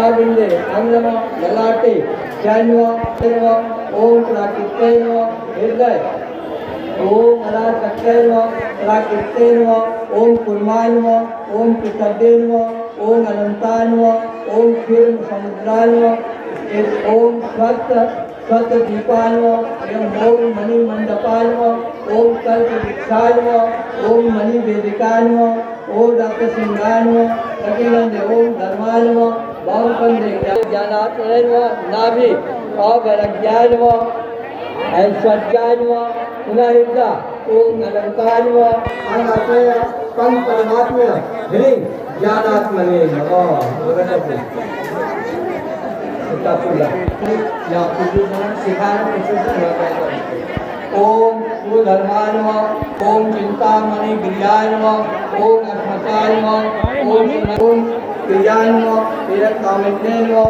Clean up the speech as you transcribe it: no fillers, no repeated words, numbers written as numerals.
मुखाबिंदे अंगम ललाटे चैन्व ओम प्राकृतेन हृदय ओम अनासक्तेन प्राकृतेन ओम कुर्मान्व ओम कृतज्ञेन ओम अनंतान्व ओम क्षीर समुद्रान्व ओम स्वत दीपान्व एवं ओम मणि मंडपान्व ओम कल्प वृक्षान्व ओम मणि वेदिकान्व ओम रक्त सिंहान्व कटिबंधे ओम धर्मान्व वामकंधे ज्ञानात्मन्व नाभि अवरज्ञान्व ऐश्वर्यान्व पुनरुद्धा ओम अलंकान्व अनपय पंच परमात्म्य ह्रीं ज्ञानात्मने नमः। या ओम सुधर्मान्व ओम चिंतामणि गिरियान्व ओम अस्मतान्व ओम क्रियान्व कामिन्व